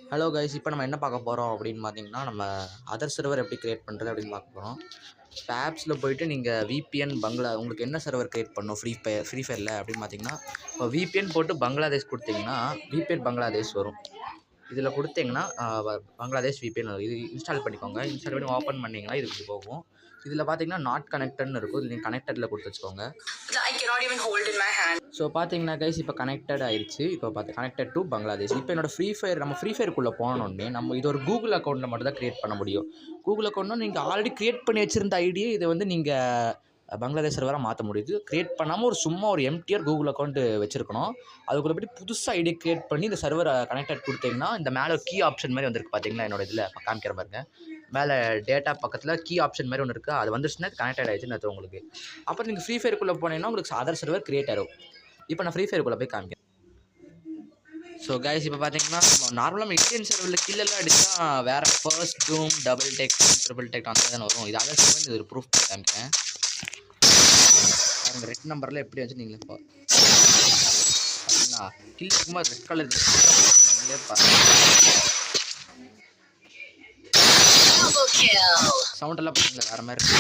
Hello guys, இப்போ நம்ம என்ன பார்க்க போகிறோம் அப்படின்னு பார்த்தீங்கன்னா, நம்ம அதர் சர்வர் எப்படி கிரியேட் பண்ணுறது அப்படின்னு பார்க்க போகிறோம். இப்போ ஆப்ஸில் போய்ட்டு நீங்கள் விபிஎன் உங்களுக்கு என்ன சர்வர் கிரியேட் பண்ணணும் ஃப்ரீ ஃபயரில் அப்படின்னு பார்த்தீங்கன்னா, இப்போ விபிஎன் போட்டு பங்களாதேஷ் கொடுத்தீங்கன்னா விபிஎன் பங்களாதேஷ் வரும். இதில் கொடுத்தீங்கன்னா பங்களாதேஷ் விபிஎன் இது இன்ஸ்டால் பண்ணிக்கோங்க. இன்ஸ்டால் பண்ணி ஓப்பன் பண்ணிங்கன்னா இதுக்கு போகும். இதில் பார்த்தீங்கன்னா நாட் கனெக்டட்னு இருக்கும். இது நீங்கள் கனெக்டடில் கொடுத்து வச்சுக்கோங்க. ஸோ பார்த்தீங்கன்னா கைஸ், இப்போ கனெக்டட் ஆயிடுச்சு. இப்போ கனெக்டட் டு பங்களாதேஷ். இப்போ என்னோட நம்ம ஃப்ரீ ஃபயருக்குள்ளே போனோடனே நம்ம இது ஒரு கூகுள் அக்கௌண்ட்டில் மட்டும் தான் க்ரியேட் பண்ண முடியும். கூகுள் அக்கௌண்ட்னா நீங்கள் ஆல்ரெடி க்ரியேட் பண்ணி வச்சுருந்த ஐடியை இதை வந்து நீங்கள் பங்களாதேஷ் சர்வராக மாற்ற முடியுது. க்ரியேட் பண்ணாமல் சும்மா ஒரு எம்டிஆர் கூகுள் அக்கௌண்ட்டு வச்சுருக்கணும். அதுக்குள்ளே போய்ட்டு புதுசாக ஐடியை க்ரியேட் பண்ணி இந்த சர்வரை கனெக்டட் கொடுத்தீங்கன்னா இந்த மேலே ஒரு கீ ஆப்ஷன் மாதிரி வந்திருக்கு. பார்த்தீங்கன்னா என்னோட இதில் காமிக்கிற பாருங்க, மேலே டேட்டா பக்கத்தில் கீ ஆப்ஷன் மாதிரி ஒன்று இருக்குது. அது வந்துச்சுன்னா கனெக்டட் ஆகிடுச்சுன்னு அர்த்தம் உங்களுக்கு. அப்புறம் நீங்கள் ஃப்ரீ ஃபயருக்குள்ளே போனீங்கன்னா உங்களுக்கு அதர் சர்வர் க்ரியேட் ஆகும். இப்போ நான் ஃப்ரீ ஃபயருக்குள்ளே போய் காமிக்கிறேன். ஸோ கைஸ், இப்போ பார்த்தீங்கன்னா நார்மலாக இந்தியன் சர்வரில் கில்லெல்லாம் அடித்தா வேறு ஃபர்ஸ்ட் டூம், டபுள் டெக், ட்ரிபிள் டெக் அந்த தானே வரும். இது அதர் சர்வர். இது ஒரு ப்ரூஃப் பண்ணி காமிக்கிறேன். அந்த ரெட் நம்பரில் எப்படி வந்து நீங்களே பார்த்தீங்கன்னா கில் சும்மா ரெட் கலர் நீங்களே சவுண்ட் எல்லாம் பார்த்தீங்களா வேறு மாதிரி இருக்கு.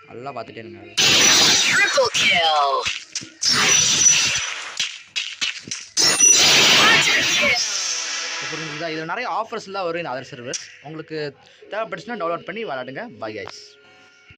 நல்லா பார்த்துட்டே இருங்க. புரிஞ்சுதா? இதில் நிறைய ஆஃபர்ஸ்லாம் வரும் இந்த அதர் சர்வர். உங்களுக்கு தேவைப்பட்டுச்சுன்னா டவுன்லோட் பண்ணி விளையாடுங்க. Bye guys.